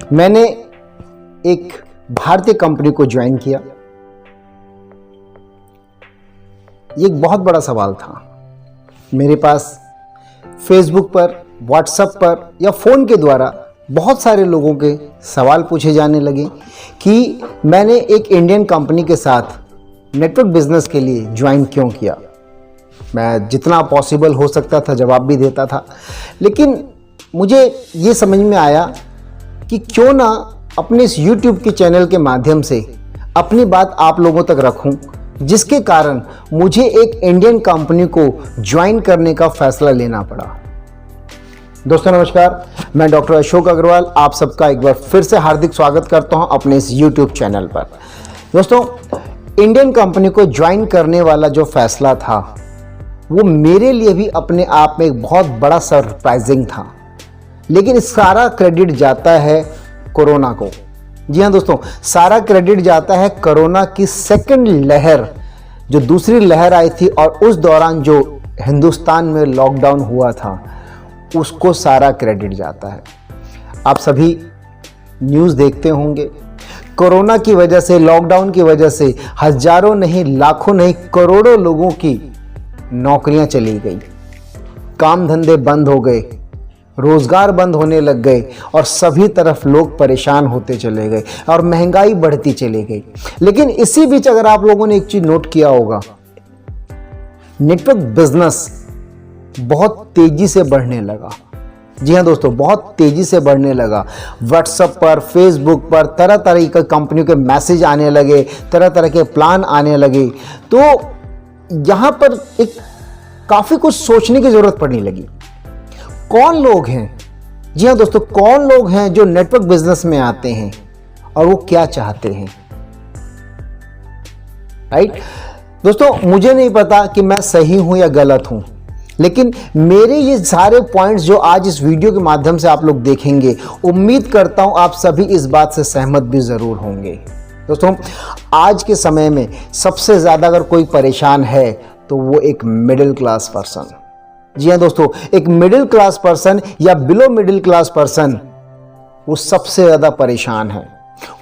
मैंने एक भारतीय कंपनी को ज्वाइन किया। ये एक बहुत बड़ा सवाल था। मेरे पास फेसबुक पर, व्हाट्सएप पर या फ़ोन के द्वारा बहुत सारे लोगों के सवाल पूछे जाने लगे कि मैंने एक इंडियन कंपनी के साथ नेटवर्क बिजनेस के लिए ज्वाइन क्यों किया। मैं जितना पॉसिबल हो सकता था जवाब भी देता था, लेकिन मुझे ये समझ में आया कि क्यों ना अपने इस YouTube के चैनल के माध्यम से अपनी बात आप लोगों तक रखूं, जिसके कारण मुझे एक इंडियन कंपनी को ज्वाइन करने का फैसला लेना पड़ा। दोस्तों नमस्कार, मैं डॉक्टर अशोक अग्रवाल आप सबका एक बार फिर से हार्दिक स्वागत करता हूं अपने इस YouTube चैनल पर। दोस्तों, इंडियन कंपनी को ज्वाइन करने वाला जो फैसला था वो मेरे लिए भी अपने आप में एक बहुत बड़ा सरप्राइजिंग था, लेकिन सारा क्रेडिट जाता है कोरोना को। जी हाँ दोस्तों, सारा क्रेडिट जाता है कोरोना की सेकंड लहर, जो दूसरी लहर आई थी और उस दौरान जो हिंदुस्तान में लॉकडाउन हुआ था उसको सारा क्रेडिट जाता है। आप सभी न्यूज़ देखते होंगे, कोरोना की वजह से, लॉकडाउन की वजह से हजारों नहीं, लाखों नहीं, करोड़ों लोगों की नौकरियां चली गई, काम धंधे बंद हो गए, रोजगार बंद होने लग गए और सभी तरफ लोग परेशान होते चले गए और महंगाई बढ़ती चली गई। लेकिन इसी बीच अगर आप लोगों ने एक चीज नोट किया होगा, नेटवर्क बिजनेस बहुत तेजी से बढ़ने लगा। जी हाँ दोस्तों, बहुत तेजी से बढ़ने लगा। व्हाट्सएप पर, फेसबुक पर तरह तरह की कंपनियों के मैसेज आने लगे, तरह तरह के प्लान आने लगे। तो यहाँ पर एक काफ़ी कुछ सोचने की ज़रूरत पड़ने लगी। कौन लोग हैं, जी हाँ दोस्तों, कौन लोग हैं जो नेटवर्क बिजनेस में आते हैं और वो क्या चाहते हैं। राइट दोस्तों, मुझे नहीं पता कि मैं सही हूं या गलत हूं, लेकिन मेरे ये सारे पॉइंट्स जो आज इस वीडियो के माध्यम से आप लोग देखेंगे, उम्मीद करता हूं आप सभी इस बात से सहमत भी ज़रूर होंगे। दोस्तों, आज के समय में सबसे ज़्यादा अगर कोई परेशान है तो वो एक मिडिल क्लास पर्सन। जी हाँ दोस्तों, एक मिडिल क्लास पर्सन या बिलो मिडिल क्लास पर्सन वो सबसे ज़्यादा परेशान है।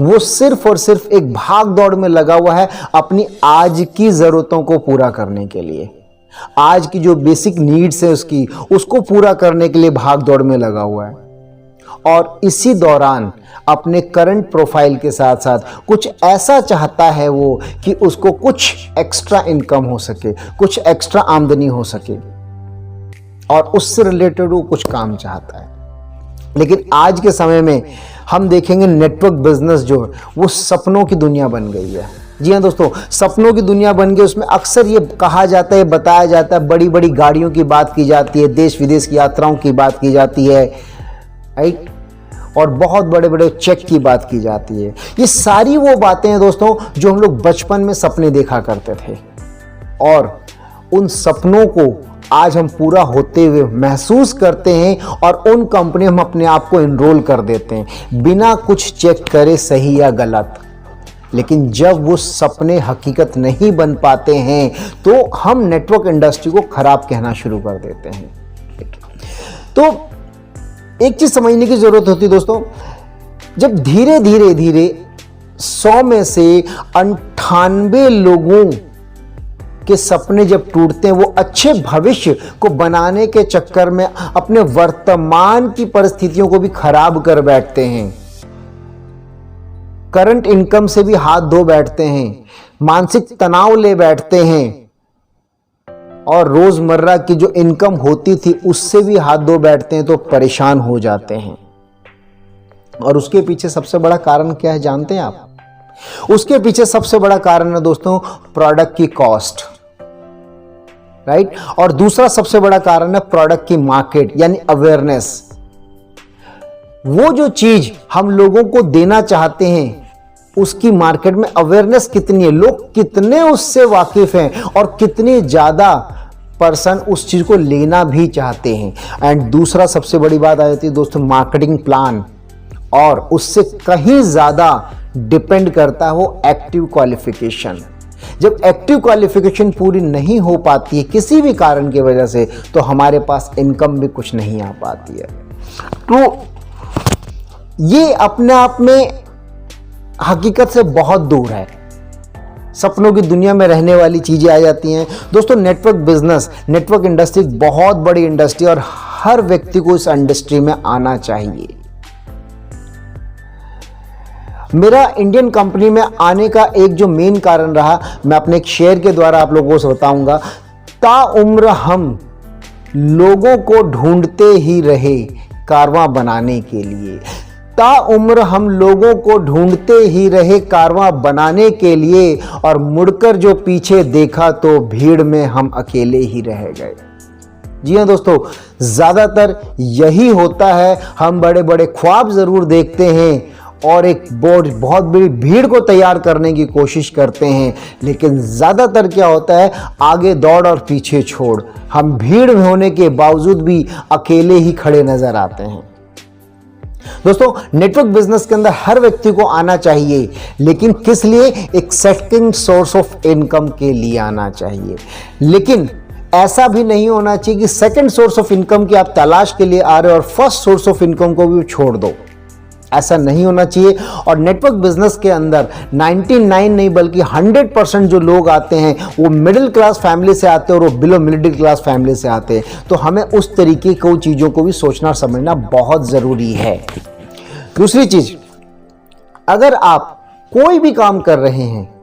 वो सिर्फ और सिर्फ एक भाग दौड़ में लगा हुआ है अपनी आज की ज़रूरतों को पूरा करने के लिए। आज की जो बेसिक नीड्स है उसको पूरा करने के लिए भाग दौड़ में लगा हुआ है और इसी दौरान अपने करंट प्रोफाइल के साथ साथ कुछ ऐसा चाहता है वो कि उसको कुछ एक्स्ट्रा इनकम हो सके, कुछ एक्स्ट्रा आमदनी हो सके और उससे रिलेटेड वो कुछ काम चाहता है। लेकिन आज के समय में हम देखेंगे नेटवर्क बिजनेस जो है वो सपनों की दुनिया बन गई है। जी हाँ दोस्तों, सपनों की दुनिया बन गई। उसमें अक्सर ये कहा जाता है, बताया जाता है, बड़ी बड़ी गाड़ियों की बात की जाती है, देश विदेश की यात्राओं की बात की जाती है, राइट, और बहुत बड़े बड़े चेक की बात की जाती है। ये सारी वो बातें हैं दोस्तों जो हम लोग बचपन में सपने देखा करते थे और उन सपनों को आज हम पूरा होते हुए महसूस करते हैं और उन कंपनी हम अपने आप को एनरोल कर देते हैं बिना कुछ चेक करे सही या गलत। लेकिन जब वो सपने हकीकत नहीं बन पाते हैं तो हम नेटवर्क इंडस्ट्री को खराब कहना शुरू कर देते हैं। तो एक चीज समझने की जरूरत होती है दोस्तों, जब धीरे धीरे धीरे 100 में से 98 लोगों के सपने जब टूटते हैं, वो अच्छे भविष्य को बनाने के चक्कर में अपने वर्तमान की परिस्थितियों को भी खराब कर बैठते हैं, करंट इनकम से भी हाथ धो बैठते हैं, मानसिक तनाव ले बैठते हैं और रोजमर्रा की जो इनकम होती थी उससे भी हाथ धो बैठते हैं, तो परेशान हो जाते हैं। और उसके पीछे सबसे बड़ा कारण क्या है जानते हैं आप? उसके पीछे सबसे बड़ा कारण है दोस्तों प्रोडक्ट की कॉस्ट, राइट, और दूसरा सबसे बड़ा कारण है प्रोडक्ट की मार्केट यानी अवेयरनेस। वो जो चीज हम लोगों को देना चाहते हैं उसकी मार्केट में अवेयरनेस कितनी है, लोग कितने उससे वाकिफ हैं और कितने ज्यादा पर्सन उस चीज को लेना भी चाहते हैं। एंड दूसरा सबसे बड़ी बात आ जाती है दोस्तों मार्केटिंग प्लान, और उससे कहीं ज्यादा डिपेंड करता है वो एक्टिव क्वालिफिकेशन। जब एक्टिव क्वालिफिकेशन पूरी नहीं हो पाती है किसी भी कारण की वजह से, तो हमारे पास इनकम भी कुछ नहीं आ पाती है। तो ये अपने आप में हकीकत से बहुत दूर है। सपनों की दुनिया में रहने वाली चीजें आ जाती हैं। दोस्तों, नेटवर्क बिजनेस, नेटवर्क इंडस्ट्री बहुत बड़ी इंडस्ट्री और हर व्यक्ति को इस इंडस्ट्री में आना चाहिए। मेरा इंडियन कंपनी में आने का एक जो मेन कारण रहा, मैं अपने एक शेयर के द्वारा आप लोगों को बताऊंगा। ताउम्र हम लोगों को ढूंढते ही रहे कारवां बनाने के लिए। ताउम्र हम लोगों को ढूंढते ही रहे कारवां बनाने के लिए, और मुड़कर जो पीछे देखा तो भीड़ में हम अकेले ही रह गए। जी हाँ दोस्तों, ज्यादातर यही होता है। हम बड़े बड़े ख्वाब जरूर देखते हैं और एक बहुत बड़ी भीड़ को तैयार करने की कोशिश करते हैं, लेकिन ज्यादातर क्या होता है, आगे दौड़ और पीछे छोड़। हम भीड़ में होने के बावजूद भी अकेले ही खड़े नजर आते हैं। दोस्तों, नेटवर्क बिजनेस के अंदर हर व्यक्ति को आना चाहिए, लेकिन किस लिए? एक सेकंड सोर्स ऑफ इनकम के लिए आना चाहिए। लेकिन ऐसा भी नहीं होना चाहिए कि सेकंड सोर्स ऑफ इनकम की आप तलाश के लिए आ रहे हो और फर्स्ट सोर्स ऑफ इनकम को भी छोड़ दो। ऐसा नहीं होना चाहिए। और नेटवर्क बिजनेस के अंदर 99 नहीं बल्कि 100% जो लोग आते हैं वो मिडिल क्लास फैमिली से आते हैं और वो बिलो मिडिल क्लास फैमिली से आते हैं। तो हमें उस तरीके की चीज़ों को भी सोचना समझना बहुत ज़रूरी है। दूसरी चीज, अगर आप कोई भी काम कर रहे हैं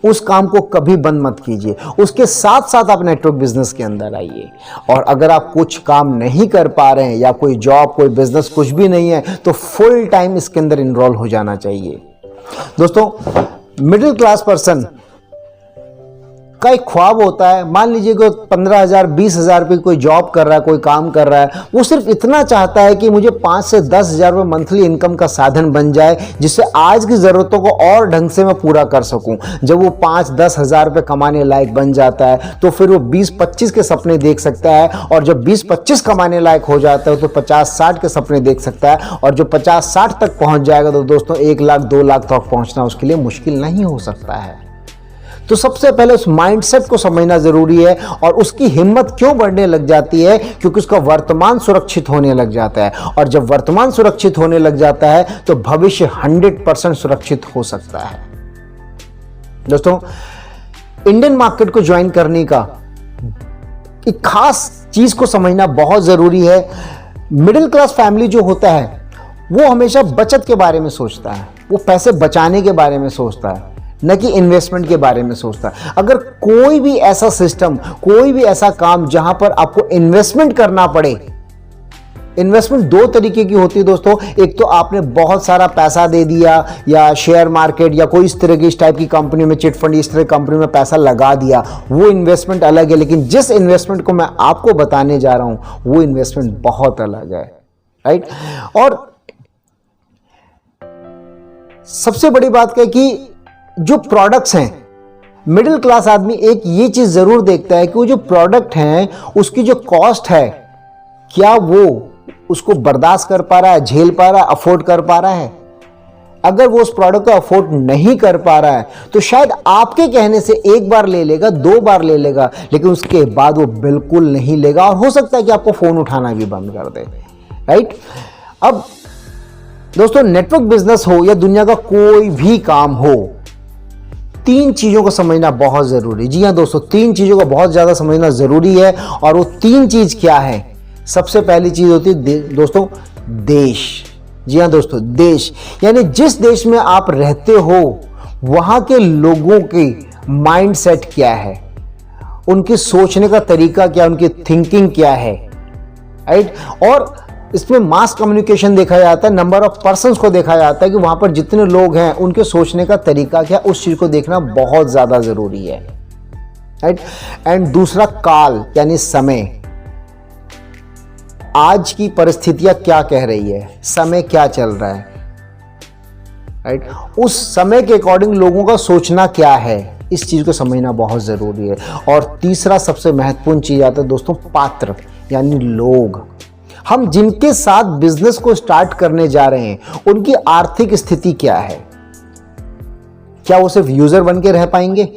उस काम को कभी बंद मत कीजिए, उसके साथ साथ आप नेटवर्क बिजनेस के अंदर आइए। और अगर आप कुछ काम नहीं कर पा रहे हैं या कोई जॉब, कोई बिजनेस कुछ भी नहीं है, तो फुल टाइम इसके अंदर इनरोल हो जाना चाहिए। दोस्तों, मिडिल क्लास पर्सन का एक ख्वाब होता है। मान लीजिए कि 15,000 20,000 रुपये कोई जॉब कर रहा है, कोई काम कर रहा है, वो सिर्फ इतना चाहता है कि मुझे 5 से 10,000 रुपये मंथली इनकम का साधन बन जाए, जिससे आज की ज़रूरतों को और ढंग से मैं पूरा कर सकूं। जब वो 5-10 हज़ार रुपये कमाने लायक बन जाता है तो फिर वो 20-25 के सपने देख सकता है, और जब 20-25 कमाने लायक हो जाता है तो 50-60 के सपने देख सकता है, और जो 50-60 तक पहुंच जाएगा तो दोस्तों 1 लाख 2 लाख तक पहुंचना उसके लिए मुश्किल नहीं हो सकता है। तो सबसे पहले उस माइंडसेट को समझना जरूरी है, और उसकी हिम्मत क्यों बढ़ने लग जाती है? क्योंकि उसका वर्तमान सुरक्षित होने लग जाता है, और जब वर्तमान सुरक्षित होने लग जाता है तो भविष्य 100% सुरक्षित हो सकता है। दोस्तों, इंडियन मार्केट को ज्वाइन करने का एक खास चीज को समझना बहुत जरूरी है। मिडिल क्लास फैमिली जो होता है वो हमेशा बचत के बारे में सोचता है, वो पैसे बचाने के बारे में सोचता है, न कि इन्वेस्टमेंट के बारे में सोचता है। अगर कोई भी ऐसा सिस्टम, कोई भी ऐसा काम जहां पर आपको इन्वेस्टमेंट करना पड़े, इन्वेस्टमेंट 2 तरीके की होती है दोस्तों। एक तो आपने बहुत सारा पैसा दे दिया, या शेयर मार्केट या कोई इस तरह की, इस टाइप की कंपनी में, चिट फंड इस तरह की कंपनी में पैसा लगा दिया, वो इन्वेस्टमेंट अलग है। लेकिन जिस इन्वेस्टमेंट को मैं आपको बताने जा रहा हूं वो इन्वेस्टमेंट बहुत अलग है, राइट। और सबसे बड़ी बात क्या है कि जो प्रोडक्ट्स हैं, मिडिल क्लास आदमी एक ये चीज जरूर देखता है कि वो जो प्रोडक्ट हैं उसकी जो कॉस्ट है, क्या वो उसको बर्दाश्त कर पा रहा है, झेल पा रहा है, अफोर्ड कर पा रहा है। अगर वो उस प्रोडक्ट को अफोर्ड नहीं कर पा रहा है तो शायद आपके कहने से 1 बार ले लेगा, 2 बार ले लेगा, लेकिन उसके बाद वो बिल्कुल नहीं लेगा, और हो सकता है कि आपको फोन उठाना भी बंद कर दे, राइट। अब दोस्तों, नेटवर्क बिजनेस हो या दुनिया का कोई भी काम हो, 3 चीजों को समझना बहुत जरूरी है। जी हाँ दोस्तों, 3 चीजों को बहुत ज्यादा समझना जरूरी है। और वो 3 चीज क्या है? सबसे पहली चीज होती है दोस्तों, देश। जी हाँ दोस्तों, देश, यानी जिस देश में आप रहते हो वहां के लोगों की माइंडसेट क्या है, उनकी सोचने का तरीका क्या, उनकी थिंकिंग क्या है, राइट। और इसमें मास कम्युनिकेशन देखा जाता है, नंबर ऑफ पर्सन्स को देखा जाता है कि वहां पर जितने लोग हैं उनके सोचने का तरीका क्या, उस चीज को देखना बहुत ज्यादा जरूरी है, राइट। एंड दूसरा, काल यानी समय। आज की परिस्थितियां क्या कह रही है, समय क्या चल रहा है, राइट। उस समय के अकॉर्डिंग लोगों का सोचना क्या है, इस चीज को समझना बहुत जरूरी है। और तीसरा सबसे महत्वपूर्ण चीज आता है दोस्तों, पात्र यानी लोग। हम जिनके साथ बिजनेस को स्टार्ट करने जा रहे हैं उनकी आर्थिक स्थिति क्या है, क्या वो सिर्फ यूजर बन के रह पाएंगे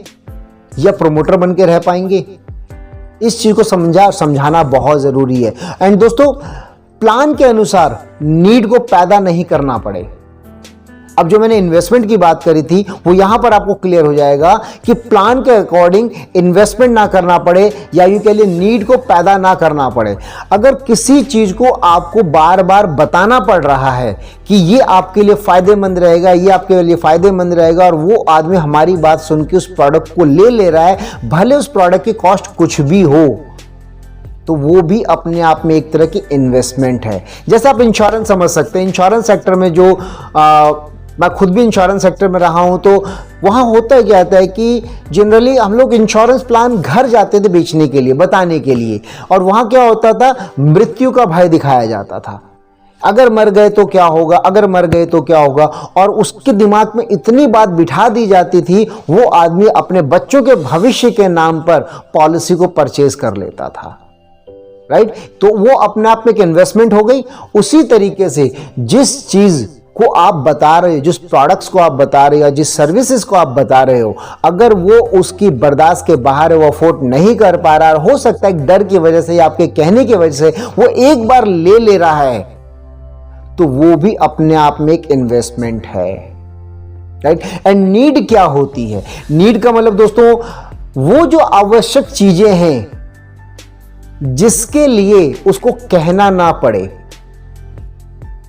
या प्रोमोटर बन के रह पाएंगे, इस चीज को समझाना बहुत जरूरी है। एंड दोस्तों, प्लान के अनुसार नीड को पैदा नहीं करना पड़े। अब जो मैंने इन्वेस्टमेंट की बात करी थी वो यहां पर आपको क्लियर हो जाएगा कि प्लान के अकॉर्डिंग इन्वेस्टमेंट ना करना पड़े या यूं कह लिए नीड को पैदा ना करना पड़े। अगर किसी चीज को आपको बार बार बताना पड़ रहा है कि ये आपके लिए फायदेमंद रहेगा, ये आपके लिए फायदेमंद रहेगा, और वो आदमी हमारी बात सुन के उस प्रोडक्ट को ले रहा है, भले उस प्रोडक्ट की कॉस्ट कुछ भी हो, तो वो भी अपने आप में एक तरह की इन्वेस्टमेंट है। जैसे आप इंश्योरेंस समझ सकते हैं। इंश्योरेंस सेक्टर में जो मैं खुद भी इंश्योरेंस सेक्टर में रहा हूं, तो वहां होता है क्या होता है कि जनरली हम लोग इंश्योरेंस प्लान घर जाते थे बेचने के लिए, बताने के लिए, और वहां क्या होता था, मृत्यु का भय दिखाया जाता था। अगर मर गए तो क्या होगा, अगर मर गए तो क्या होगा, और उसके दिमाग में इतनी बात बिठा दी जाती थी, वो आदमी अपने बच्चों के भविष्य के नाम पर पॉलिसी को परचेज कर लेता था, राइट। तो वो अपने आप में एक इन्वेस्टमेंट हो गई। उसी तरीके से जिस चीज को आप बता रहे हो, जिस प्रोडक्ट्स को आप बता रहे हो, जिस सर्विसेज को आप बता रहे हो, अगर वो उसकी बर्दाश्त के बाहर है, वो अफोर्ड नहीं कर पा रहा, हो सकता है डर की वजह से या आपके कहने की वजह से वो एक बार ले रहा है, तो वो भी अपने आप में एक इन्वेस्टमेंट है, राइट। एंड नीड क्या होती है? नीड का मतलब दोस्तों वो जो आवश्यक चीजें हैं जिसके लिए उसको कहना ना पड़े,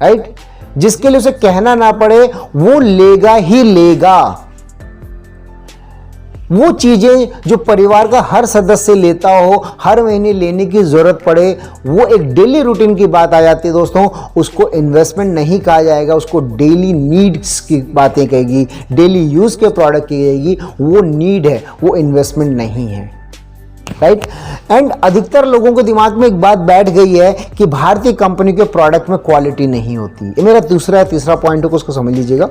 राइट, जिसके लिए उसे कहना ना पड़े, वो लेगा ही लेगा। वो चीजें जो परिवार का हर सदस्य लेता हो, हर महीने लेने की जरूरत पड़े, वो एक डेली रूटीन की बात आ जाती है दोस्तों। उसको इन्वेस्टमेंट नहीं कहा जाएगा, उसको डेली नीड्स की बातें कहेगी, डेली यूज के प्रोडक्ट की कहेगी। वो नीड है, वो इन्वेस्टमेंट नहीं है, राइट। एंड अधिकतर लोगों के दिमाग में एक बात बैठ गई है कि भारतीय कंपनी के प्रोडक्ट में क्वालिटी नहीं होती। ये मेरा तीसरा पॉइंट है, उसको समझ लीजिएगा।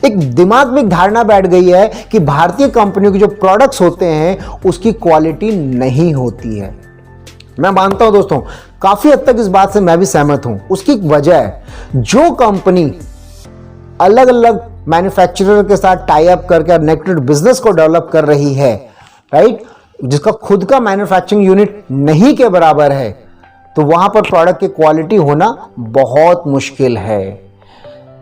एक दिमाग में एक धारणा बैठ गई है कि भारतीय कंपनियों के जो प्रोडक्ट्स होते हैं उसकी क्वालिटी नहीं होती है। मैं मानता हूं दोस्तों, काफी हद तक इस बात से मैं भी सहमत हूं। उसकी एक वजह है, जो कंपनी अलग अलग मैन्युफैक्चरर के साथ टाई अप करके नेटवर्क बिजनेस को डेवलप कर रही है, राइट, जिसका खुद का मैन्युफैक्चरिंग यूनिट नहीं के बराबर है, तो वहां पर प्रोडक्ट की क्वालिटी होना बहुत मुश्किल है।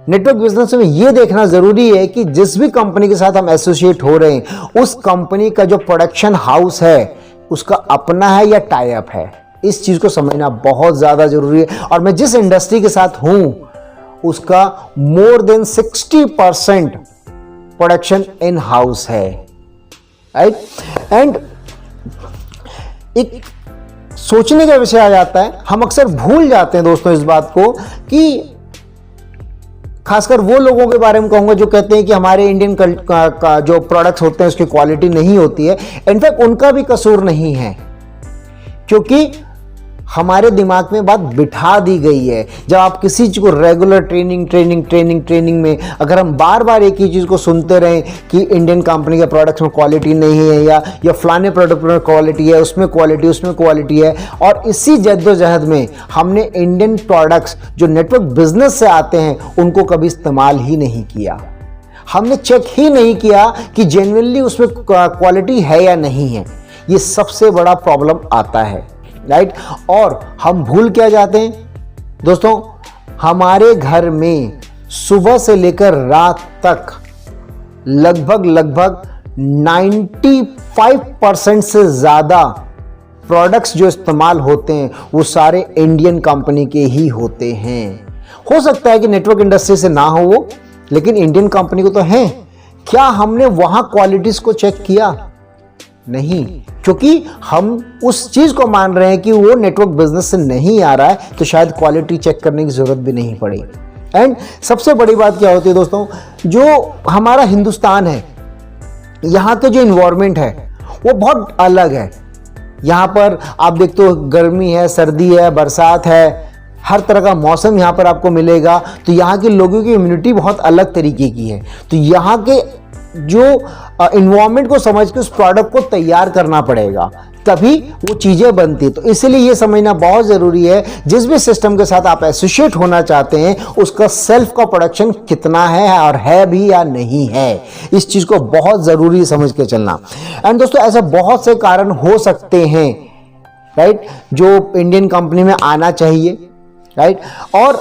नेटवर्क बिजनेस में यह देखना जरूरी है कि जिस भी कंपनी के साथ हम एसोसिएट हो रहे हैं, उस कंपनी का जो प्रोडक्शन हाउस है उसका अपना है या टाई अप है। इस चीज को समझना बहुत ज्यादा जरूरी है। और मैं जिस इंडस्ट्री के साथ हूं उसका more than 60% production in house है, राइट। एंड एक सोचने का विषय आ जाता है, हम अक्सर भूल जाते हैं दोस्तों इस बात को, कि खासकर वो लोगों के बारे में कहूंगा जो कहते हैं कि हमारे इंडियन का जो प्रोडक्ट्स होते हैं उसकी क्वालिटी नहीं होती है। इनफैक्ट उनका भी कसूर नहीं है, क्योंकि हमारे दिमाग में बात बिठा दी गई है। जब आप किसी चीज को रेगुलर ट्रेनिंग में अगर हम बार बार एक ही चीज को सुनते रहें कि इंडियन कंपनी के प्रोडक्ट्स में क्वालिटी नहीं है, या फलाने प्रोडक्ट में क्वालिटी है, उसमें क्वालिटी है, और इसी जद्दोजहद में हमने इंडियन प्रोडक्ट्स जो नेटवर्क बिजनेस से आते हैं उनको कभी इस्तेमाल ही नहीं किया। हमने चेक ही नहीं किया कि जेन्युइनली उसमें क्वालिटी है या नहीं है। ये सबसे बड़ा प्रॉब्लम आता है, राइट। और हम भूल क्या जाते हैं दोस्तों, हमारे घर में सुबह से लेकर रात तक लगभग 95% से ज्यादा प्रोडक्ट्स जो इस्तेमाल होते हैं वो सारे इंडियन कंपनी के ही होते हैं। हो सकता है कि नेटवर्क इंडस्ट्री से ना हो वो, लेकिन इंडियन कंपनी को तो है। क्या हमने वहां क्वालिटीज को चेक किया? नहीं, क्योंकि हम उस चीज को मान रहे हैं कि वो नेटवर्क बिजनेस से नहीं आ रहा है, तो शायद क्वालिटी चेक करने की जरूरत भी नहीं पड़ी। एंड सबसे बड़ी बात क्या होती है दोस्तों, जो हमारा हिंदुस्तान है, यहाँ के जो इन्वायरमेंट है वो बहुत अलग है। यहाँ पर आप देखते हो गर्मी है, सर्दी है, बरसात है, हर तरह का मौसम यहाँ पर आपको मिलेगा। तो यहाँ के लोगों की इम्यूनिटी बहुत अलग तरीके की है। तो यहाँ के जो इन्वायरमेंट को समझ के उस प्रोडक्ट को तैयार करना पड़ेगा, तभी वो चीजें बनती है। तो इसलिए ये समझना बहुत जरूरी है, जिस भी सिस्टम के साथ आप एसोसिएट होना चाहते हैं उसका सेल्फ का प्रोडक्शन कितना है और है भी या नहीं है। इस चीज को बहुत जरूरी समझ के चलना। एंड दोस्तों ऐसे बहुत से कारण हो सकते हैं, राइट, जो इंडियन कंपनी में आना चाहिए राइट। और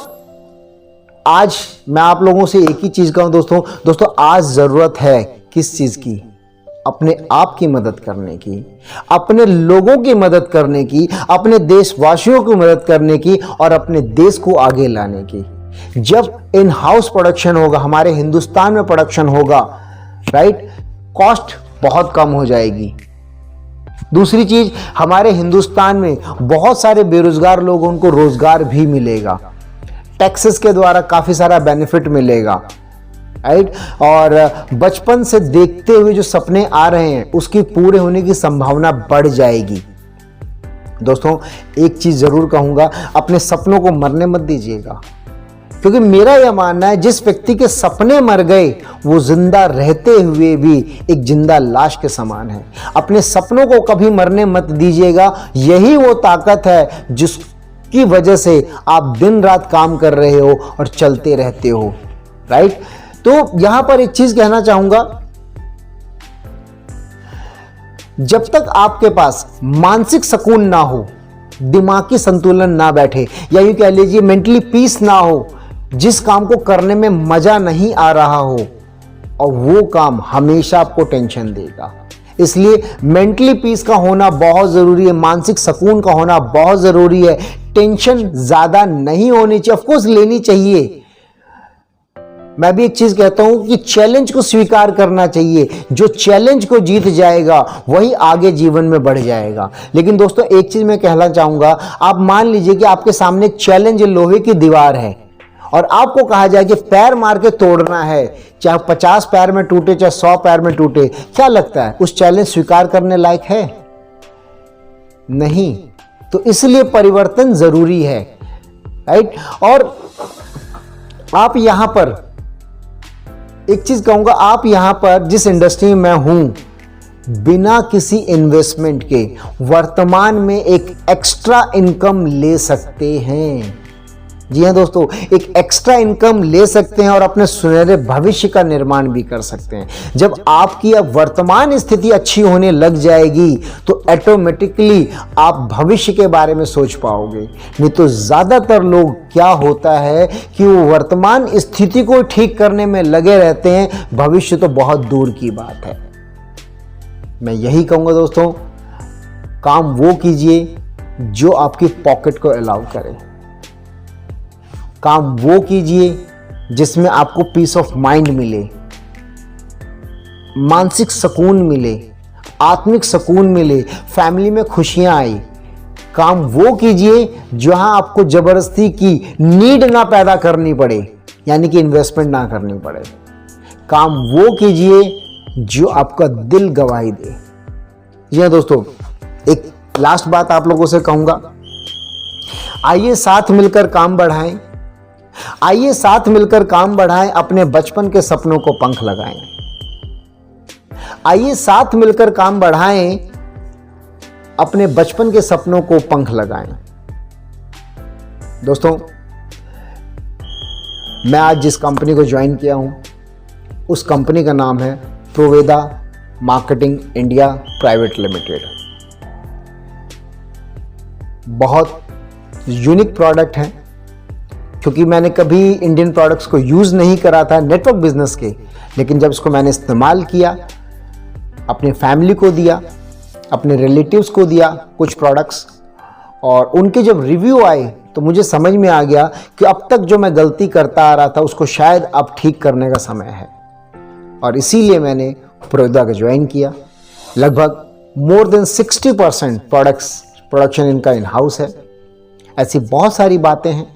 आज मैं आप लोगों से एक ही चीज कहूं दोस्तों, आज जरूरत है किस चीज की? अपने आप की मदद करने की, अपने लोगों की मदद करने की, अपने देशवासियों की मदद करने की और अपने देश को आगे लाने की। जब इन हाउस प्रोडक्शन होगा, हमारे हिंदुस्तान में प्रोडक्शन होगा, राइट, कॉस्ट बहुत कम हो जाएगी। दूसरी चीज, हमारे हिंदुस्तान में बहुत सारे बेरोजगार लोग, उनको रोजगार भी मिलेगा, टैक्सेस के द्वारा काफी सारा बेनिफिट मिलेगा, राइट। और बचपन से देखते हुए जो सपने आ रहे हैं उसकी पूरे होने की संभावना बढ़ जाएगी। दोस्तों एक चीज जरूर कहूंगा, अपने सपनों को मरने मत दीजिएगा, क्योंकि मेरा यह मानना है जिस व्यक्ति के सपने मर गए वो जिंदा रहते हुए भी एक जिंदा लाश के समान है। अपने सपनों को कभी मरने मत दीजिएगा, यही वो ताकत है जिसकी वजह से आप दिन रात काम कर रहे हो और चलते रहते हो, राइट। तो यहां पर एक चीज कहना चाहूंगा, जब तक आपके पास मानसिक सुकून ना हो, दिमागी संतुलन ना बैठे, या यूं कह लीजिए मेंटली पीस ना हो, जिस काम को करने में मजा नहीं आ रहा हो, और वो काम हमेशा आपको टेंशन देगा। इसलिए मेंटली पीस का होना बहुत जरूरी है, मानसिक सुकून का होना बहुत जरूरी है। टेंशन ज्यादा नहीं होनी चाहिए, ऑफकोर्स लेनी चाहिए। मैं भी एक चीज कहता हूं कि चैलेंज को स्वीकार करना चाहिए। जो चैलेंज को जीत जाएगा वही आगे जीवन में बढ़ जाएगा। लेकिन दोस्तों एक चीज मैं कहना चाहूंगा, आप मान लीजिए कि आपके सामने एक चैलेंज, लोहे की दीवार है, और आपको कहा जाए कि पैर मार के तोड़ना है, चाहे 50 पैर में टूटे चाहे 100 पैर में टूटे, क्या लगता है उस चैलेंज स्वीकार करने लायक है? नहीं। तो इसलिए परिवर्तन जरूरी है, राइट। और आप यहां पर एक चीज कहूंगा, आप यहां पर जिस इंडस्ट्री में मैं हूं, बिना किसी इन्वेस्टमेंट के वर्तमान में एक एक्स्ट्रा इनकम ले सकते हैं। जी हां दोस्तों, एक एक्स्ट्रा इनकम ले सकते हैं और अपने सुनहरे भविष्य का निर्माण भी कर सकते हैं। जब आपकी अब वर्तमान स्थिति अच्छी होने लग जाएगी तो ऑटोमेटिकली आप भविष्य के बारे में सोच पाओगे। नहीं तो ज्यादातर लोग क्या होता है कि वो वर्तमान स्थिति को ठीक करने में लगे रहते हैं, भविष्य तो बहुत दूर की बात है। मैं यही कहूंगा दोस्तों, काम वो कीजिए जो आपकी पॉकेट को अलाउ करे, काम वो कीजिए जिसमें आपको पीस ऑफ माइंड मिले, मानसिक सुकून मिले, आत्मिक सुकून मिले, फैमिली में खुशियां आई। काम वो कीजिए जहां आपको जबरदस्ती की नीड ना पैदा करनी पड़े, यानी कि इन्वेस्टमेंट ना करनी पड़े। काम वो कीजिए जो आपका दिल गवाही दे। जी हाँ दोस्तों, एक लास्ट बात आप लोगों से कहूंगा, आइए साथ मिलकर काम बढ़ाएं, आइए साथ मिलकर काम बढ़ाएं, अपने बचपन के सपनों को पंख लगाएं। आइए साथ मिलकर काम बढ़ाएं, अपने बचपन के सपनों को पंख लगाएं। दोस्तों मैं आज जिस कंपनी को ज्वाइन किया हूं, उस कंपनी का नाम है प्रोवेदा मार्केटिंग इंडिया प्राइवेट लिमिटेड। बहुत यूनिक प्रोडक्ट है, क्योंकि मैंने कभी इंडियन प्रोडक्ट्स को यूज़ नहीं करा था नेटवर्क बिजनेस के, लेकिन जब इसको मैंने इस्तेमाल किया, अपने फैमिली को दिया, अपने रिलेटिव्स को दिया कुछ प्रोडक्ट्स, और उनके जब रिव्यू आए तो मुझे समझ में आ गया कि अब तक जो मैं गलती करता आ रहा था उसको शायद अब ठीक करने का समय है। और इसीलिए मैंने प्रोवेदा को ज्वाइन किया। लगभग मोर देन 60% प्रोडक्शन इनका इन हाउस है। ऐसी बहुत सारी बातें हैं।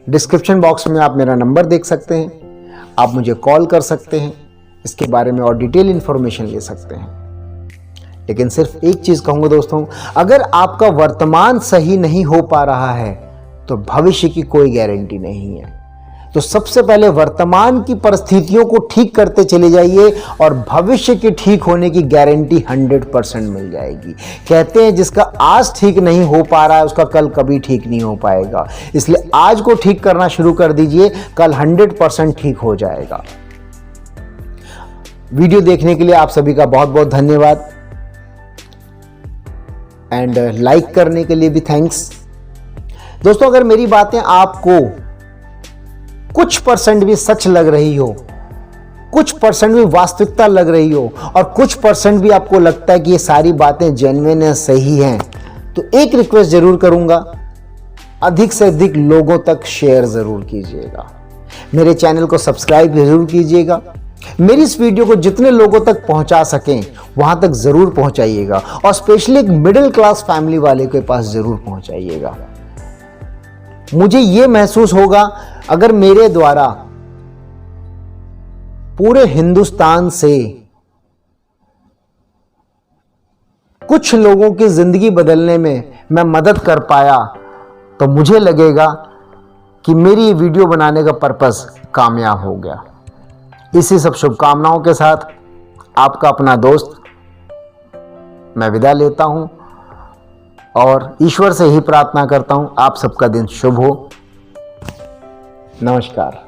डिस्क्रिप्शन बॉक्स में आप मेरा नंबर देख सकते हैं, आप मुझे कॉल कर सकते हैं, इसके बारे में और डिटेल इंफॉर्मेशन ले सकते हैं। लेकिन सिर्फ एक चीज कहूंगा दोस्तों, अगर आपका वर्तमान सही नहीं हो पा रहा है तो भविष्य की कोई गारंटी नहीं है। तो सबसे पहले वर्तमान की परिस्थितियों को ठीक करते चले जाइए और भविष्य के ठीक होने की गारंटी 100% मिल जाएगी। कहते हैं जिसका आज ठीक नहीं हो पा रहा है उसका कल कभी ठीक नहीं हो पाएगा। इसलिए आज को ठीक करना शुरू कर दीजिए, कल 100% ठीक हो जाएगा। वीडियो देखने के लिए आप सभी का बहुत बहुत धन्यवाद, एंड लाइक करने के लिए भी थैंक्स। दोस्तों, अगर मेरी बातें आपको कुछ परसेंट भी सच लग रही हो, कुछ परसेंट भी वास्तविकता लग रही हो और कुछ परसेंट भी आपको लगता है कि ये सारी बातें जेन्युइन है, सही हैं, तो एक रिक्वेस्ट जरूर करूंगा, अधिक से अधिक लोगों तक शेयर जरूर कीजिएगा। मेरे चैनल को सब्सक्राइब जरूर कीजिएगा। मेरी इस वीडियो को जितने लोगों तक पहुंचा सकें वहां तक जरूर पहुंचाइएगा और स्पेशली एक मिडिल क्लास फैमिली वाले के पास जरूर पहुंचाइएगा। मुझे यह महसूस होगा अगर मेरे द्वारा पूरे हिंदुस्तान से कुछ लोगों की जिंदगी बदलने में मैं मदद कर पाया तो मुझे लगेगा कि मेरी ये वीडियो बनाने का पर्पस कामयाब हो गया। इसी सब शुभकामनाओं के साथ आपका अपना दोस्त मैं विदा लेता हूं और ईश्वर से ही प्रार्थना करता हूं आप सबका दिन शुभ हो। नमस्कार।